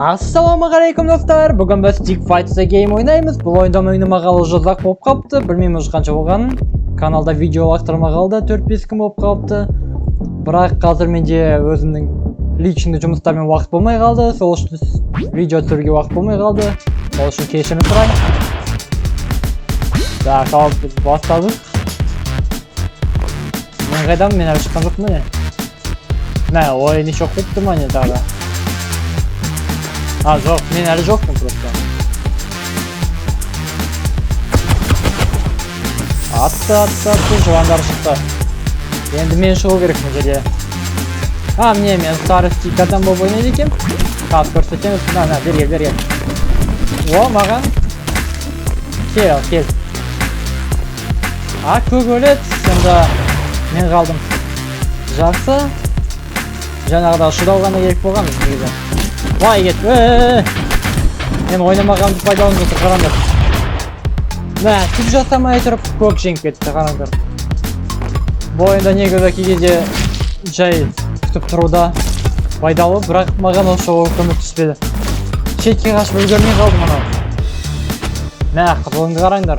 Assalamualaikum dostlar. Bugün biz Stick Fight the Game oynaymiz. Bu oyunda oynamagalı uzak болып қалыпты. Білмеймін уже қанша болғанын. Каналда видео лақтырмағалы 4-5 күн болып қалыпты. Бірақ қазір менде өзімнің личный жұмыстармен уақыт болмай қалды. Сол үшін видео түсіруге уақыт болмай қалды. Сол үшін кешірім сұраймын. Так, ал біз бастадық. Мен қайдамын? Мен әлі шыққан жоқпын не? Мә, ойын еще қойыпты ма не тағы? Жоқ, мен әлі жоқпын просто. Атты, жуандар шықты. Енді мен шығу керек бұл жерде. Міне мен старый стикадан болып ойнайды екен. Қазір көрсетеміз. Бергел. О, маған. Кел. Көк өлет. Сонда мен қалдым. Жақсы. Жаңағыда шыдауғаны керек болған негізі. Вай кет. Мен ойнамағанды пайдаланып отыр, қараңдар. Түк жасамай тұрып көк жеңіп кетті, қараңдар. Бұл ойында негізі кейде жай күтіп тұруда пайдалы, бірақ маған осы көмек түспеді. Шетке қашып үлгермей қалдым анау. Қызылыңды қараңдар.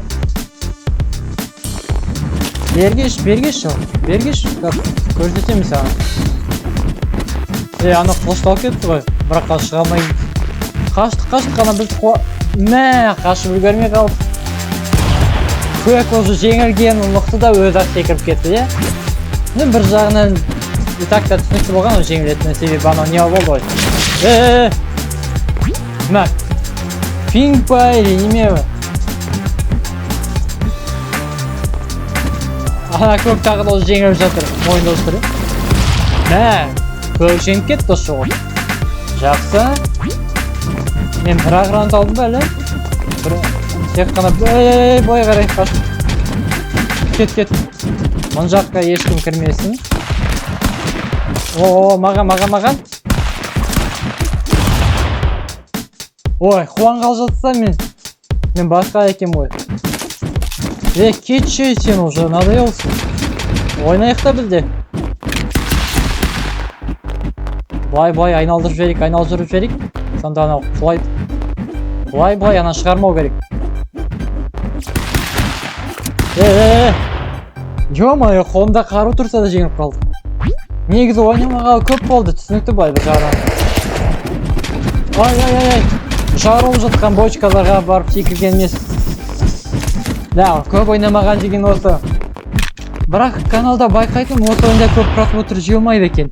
Бергеш. Көрсетемін саған. Аны қоштау кетті ғой. Бірақ шыға алмай. Қаштық қана біз қашып үлгермей қалып. Көк өзі жеңілген ұлықты да өзі секіріп кетті, бір жағынан итакта түсінікті болған ол жеңілетінің себебі анау не болды ғой. Пинг па или неме? Ана көк тағы да жеңіліп жатыр, мойында ұстыры. Көк жеңіп кетті осы ғой. Жақсы. Мен бір раунд алдым ба әлі? Тек қана бой қарай қашып. Кет. Мұн жаққа ешкім кірмесін. Маған. Ой, қуан қалжатса мен басқа екен ой. Кетші сен уже, надоелсың. Ойнайық та бізде. Былай айналдырып жіберейік. Сонда анау құлайды. Былай ана шығармау керек. Ё-моё, қолымда қару тұрса да жеңіп қалды. Негізі ойнамағалы көп болды, түсінікті былай бір жағынан. Жарылып жатқан бочкаларға барып секірген емес. Көп ойнамаған деген осы. Бірақ каналда байқайтын осы ойында көп просмотр жиылмайды екен.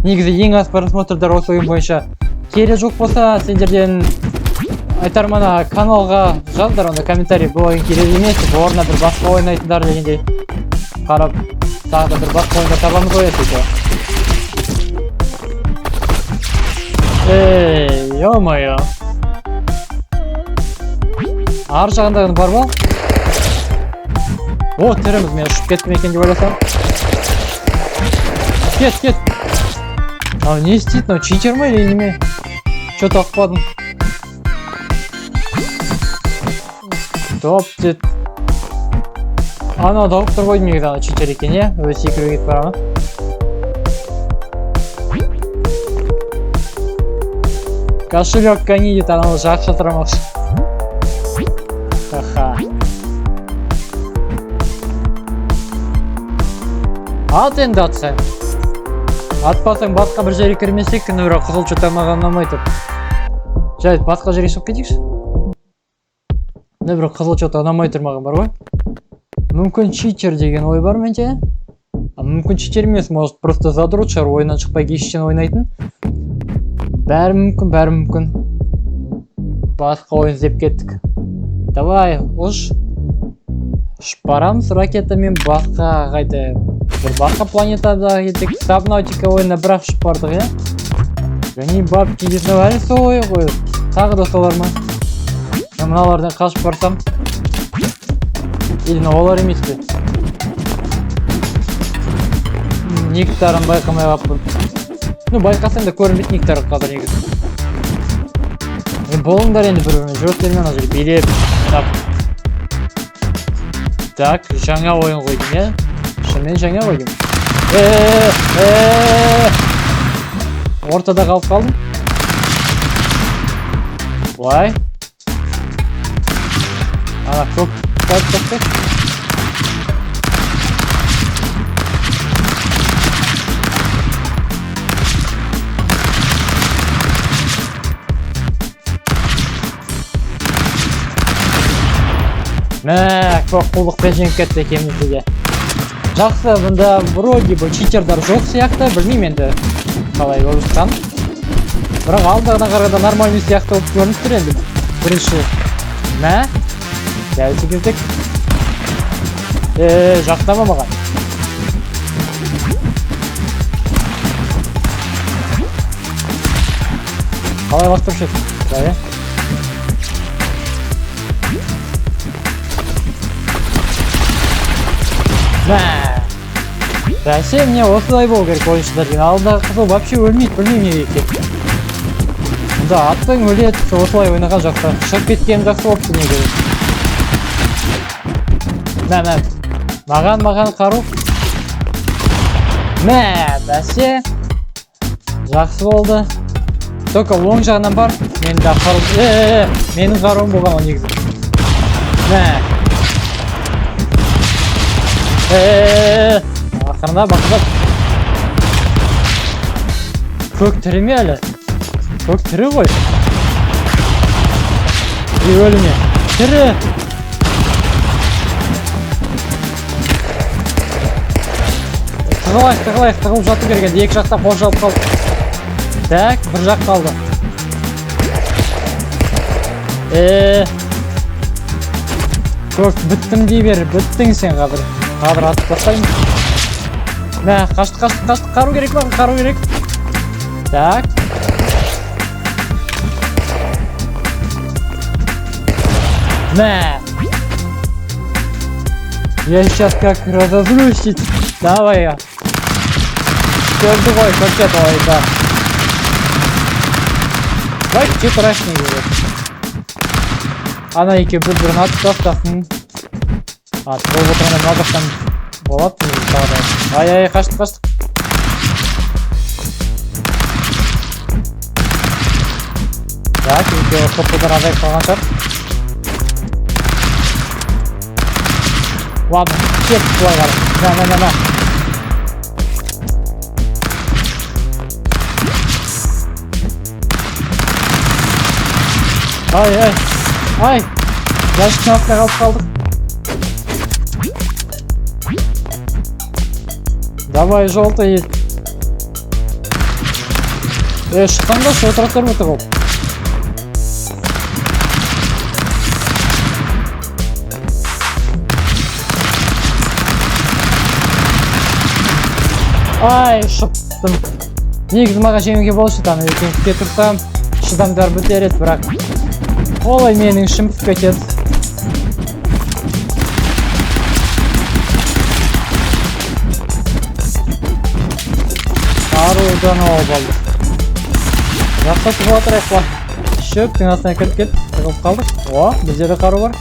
Негізі ең аз просмотрдар осы ойын бойынша. Келе жоқ болса, сендерден айтар мана каналға жаздар онда комментарий. Бұл ойын керек емес, орнына бір басқа ойнайтындар дегендей қарап, тағы да бір басқа ойында табамыз қоясыз. Ё-моё. Ар жағындағын бар ба? Тіріміз, мен ұшып кеттім екен деп ойласам. Кет. Не істейді, читер ма или неме? Что-то ұқпадым. Топ дед. Ана доктор ғой негізі читер екен, өзі секіруге кетіп бара ма? Кошелек кәне дейді, анау жақша тұрамақшы. Ат енді атсаң. Атпасаң басқа бір жерге кірмесек, күні қызыл чөта маған ұнамайды. Жай, басқа жерге шығып кетейікші. Бір қызыл чөта ұнамай тұр маған бар ғой. Мүмкін читер деген ой бар менде. Мүмкін читер емес, может просто задрот шығар, ойынан шықпай кешіктен ойнайтын. Бәрі мүмкін. Басқа ойын іздеп кеттік. Давай, ұшып барамыз ракетамен басқа қайда. Бір басқа планетада кеттік. Сабнаутика ойына бірақ ұшып бардық, Және бабки езнавали сол ғой. Тағы да солар ма? Мыналардан қашып барсам. Или олар емес пе? Нектарын байқамай қаппын. Байқасаң да көрінбейді нектары қазір негізі. Болыңдар енді бір-біріне жүректермен ажыр билеп. Так, жаңа ойын қойдым, Шынымен жаңа қойдым. Ортада қалып қалдым. Ой. Ана көп қайтты. Мә, көп құлдықпен жеңіп кетті екенімізге. Жақсы, бұнда вроде бы читердар жоқ сияқты, білмеймін енді қалай болып жатқан. Бірақ алдығына қарағанда нормальный сияқты болып көрініп тұр енді. Бірінші. Мә? Дәл секіздік. Жақтама маған. Қалай бастап шет? Қалай? Мә. Бәсе, мне осылай болу керек ойыншылар деген. Алдыдағы қызыл вообще өлмейді, білмеймін не екен. Да, аттың өледі, осылай ойнаған жақта. Шығып кеткенім жақсы болыпты неге. Мә. Маған қару. Мә, бәсе. Жақсы болды. Только оң жағынан бар. Мен де қару. Менің қаруым болған ол негізі. Мә. Ақырында бақылап. Көк тірі ме әлі? Көк тірі ғой. Өліме. Тірі. Тығылып жату керек еді. Екі жақта қоршалып қалды. Так, бір жақ қалды. Көк біттім дей бер. Біттің сен қазір. Қазір атып тастаймын. Мә, қашты. Қару керек маған, қару керек. Так. Мә. Я сейчас как разозлюсь. Давай я. Көрді ғой, көрсет ой, да. Бай, чек рашный керек. Ана еке бір-бірін атып тастасын. Атып отырғанда мына жақтан болады. Ай, қашты. Так, екеуі қопылдар азайып қалған шығар. Ладно, чек бұлай қарай. Мә. Ай. Яшықтың астына қалып қалдық. Давай, желтый. Шықтан да отырақтар өті қол. Ай, шықтым. Негізі маға жеңуге болшы таны. Екенке тұрсам, шыдамдар бітер еді, бірақ олай менің ішім бітіп кетеді. Қарудан ол болды. Жаққа тұға отырайық ба. Шөптің астына кіріп кет. Тығылып қалдық. О, бізде де қару бар.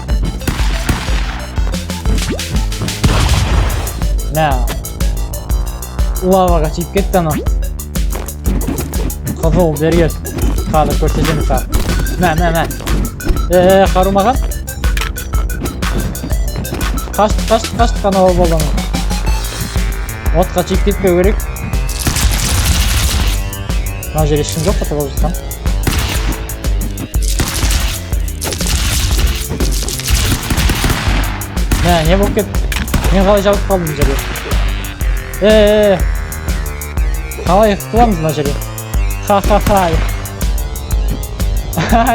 Мә. Лаваға тиіп кетті ана. Қызыл бергер. Қазір көрсетеміз қазір. Мә. Қару маған. Қашты қана ол болды. Отқа тиіп кетпеу керек. Мына жер ешкім жоқ қата болып жатқан. Не болып кетті? Мен қалай жабып қалдым бұл жерде? Қалай құтыламыз мына жерде? Ха.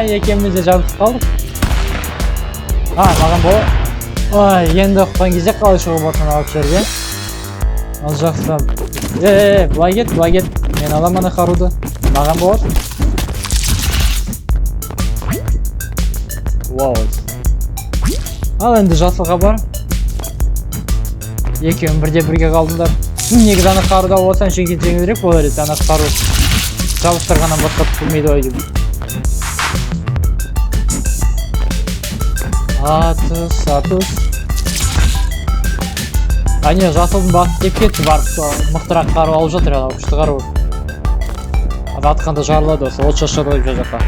Екеуміз де жабып қалдық. Маған бұл. Енді ұққан кезде қалай шығып отырған алып жерге. Ал жақсы. Бұлай кет. Мен алам ана қаруды. Маған болады. Вау. Ал енді жасылға бар. Екеуін бірге қалдыңдар. Негізі ана қаруда болсаң жеңілірек болар еді. Ана қару жабыстырғаннан басқа түлмейді ой деп. Атыс. Не, жасылдың басы деп кетті, барып мықтырақ қару алып жатыр, ана күшті қару. Атқанда жарылады осы, от шашыр ойып жаққа.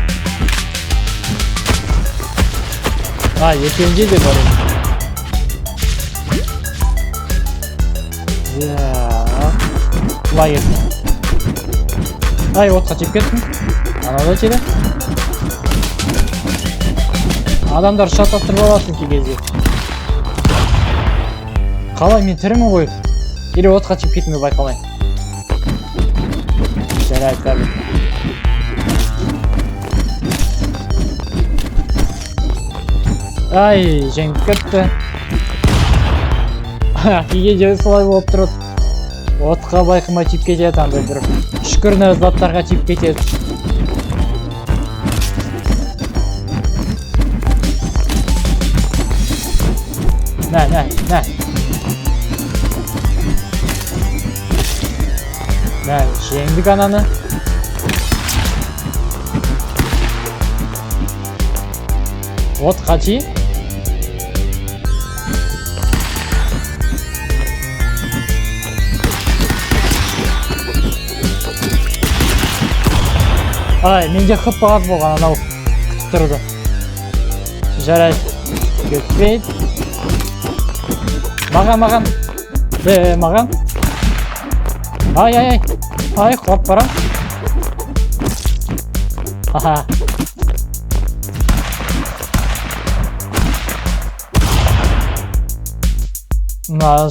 Екеуінде де бар еді. Былай еді. Отқа тиіп кеттім. Анада тиді. Адамдар шатастырып аласың кей кезде. Қалай мен тірімін ғой? Или отқа тиіп кеттім бе байқалмай. Жарайды бәрі. Жеңіп кетті. Кей кезде солай болып тұрады. Отқа байқамай тиіп кетеді, андай бір үшкірні заттарға тиіп кетеді. Жеңдік ананы. Отқа ти. Менде хп аз болған, анау күтіп тұрды. Жарайды. Кетпейді. Маған. Маған. Құлап барам.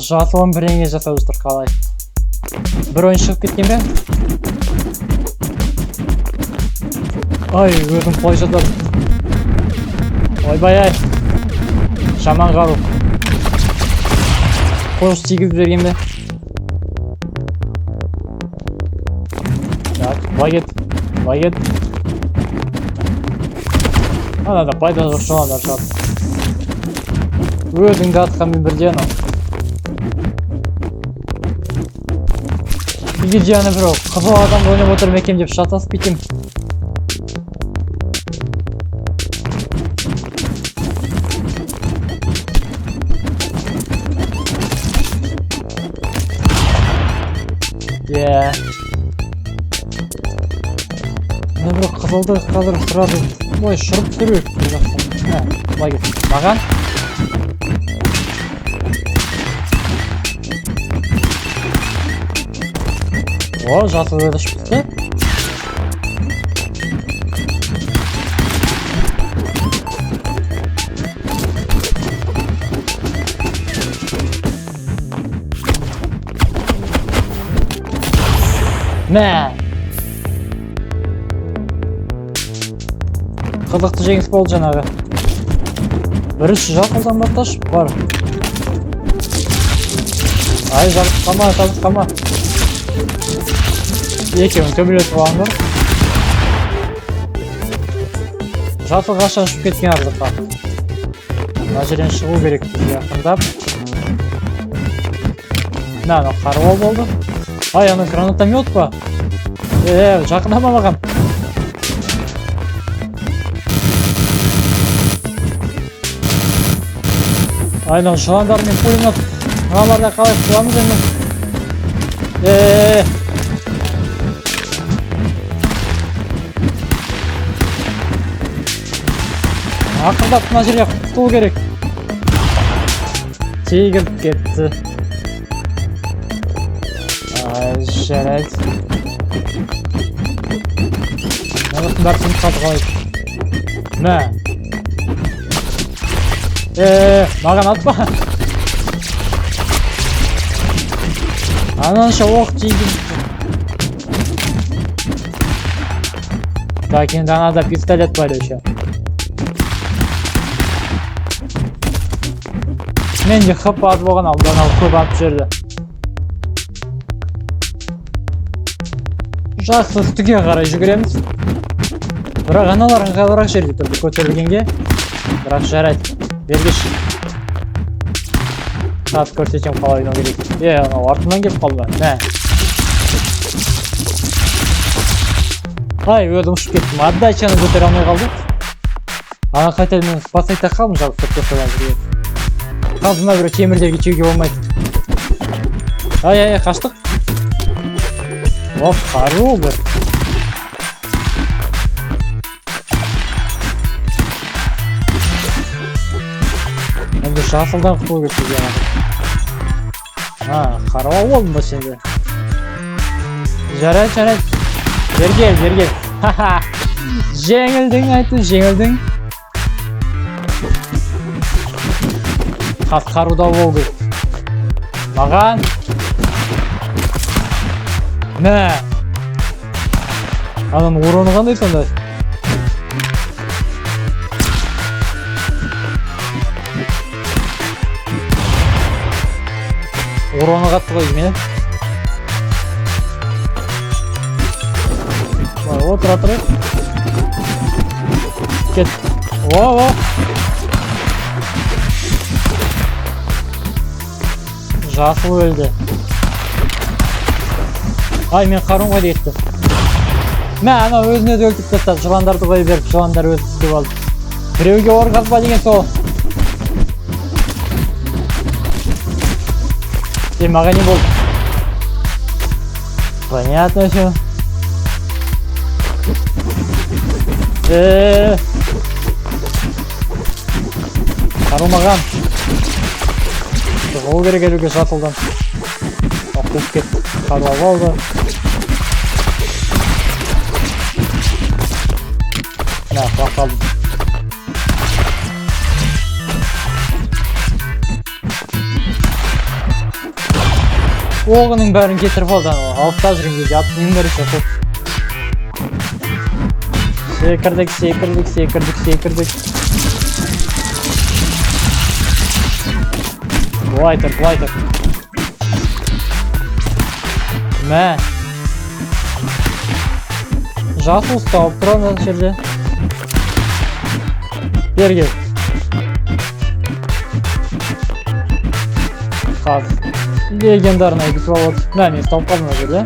Жасылым біреңе жасап жүр қалай. Бір ойын шығып кеткен бе? Өзім қой жатады. Ойбай. Жаман қару. Қош тигізіп берген бе? Былай кет. Анада пайда жоқ шоғандар шығады. Өзіңді атқанмен бірде анау. Егер ана бір қызыл адам ойнап отырып екем деп шатасып кетем. Мен бір қызылды қазір сразу былай шұрып көрейік. Былай кет. Маған. Жасыл өйді шықты. Қызықты жеңіс болды жаңағы. Бірінші жақылдан батташ бар. Жабысқама. Екеуін төбелесіп алған бар. Жасыл қашан ұшып кеткен ардыққа. Мына жерден шығу керек жақындап. Мынау қаруал болды. Ана гранатомет па? Жақындама маған. Айна жыландар мен пулемет. Мыналарда қалай қыламыз емес. Ақырдап мына жерге құтылу керек. Тегіп кетті. Жарайды. Мағыстың бәрісін қалды қалайды. Маған атпа. Ананша оқ тейгін. Так, енді анада пистолет бар еще. Менде хп аз болған алдан алып көп атып жерді. Жақсы үстіге қарай жүгіреміз. Бірақ аналар ыңғайлырақ жерде тұрды көтерілгенге. Бірақ жарайды. Бергеш. Сат көрсетем қалай ойнау керек. Анау артынан келіп қалды. Өзім ұшып кеттім. Отдачаны көтере алмай қалды. Ана қайтадан спасайта қалдым жалғыз көрсетіп жүрген. Қазына бір темірдерге тиюге болмайды. Қаштық. Қару бір. Жасылдан құтылу керек бізге. Қарауа болдым ба сенде? Жарайды. Бергел. Жеңілдің, айтты, жеңілдің. Қаруда бол керек. Маған. Мә. Адам уроны қандай сонда? Уроны қатты қой мен. Тұра. Кет. Жасыл өлді. Ай, мен қарым ғой дейікті. Мә, ана өзіне де өлтіп тастады. Жыландарды қой беріп, жыландар өзі деп алды. Біреуге орғазба деген сол. Маған не болды? Понятно все. Қарылмаған. Ол керек әлуге жасылдан. Қуып кетті. Қарылап алды. Мә, қуақталдым. Оғының бәрін кетіріп алды. Алыпта жүрген кезде атының бәрі жасыл. Секірдік. Былай тұр. Мә. Жасыл ұстауып тұр ана жерде. Бергел. Қазір. Легендарный битва. Мә, мен ұстауып қалдым ана жерде.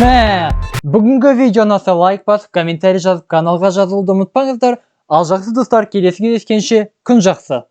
Мә. Бүгінгі видео ұнаса лайк басып, комментарий жазып, каналға жазылуды ұмытпаңыздар. Ал жақсы достар, келесі кездескенше күн жақсы.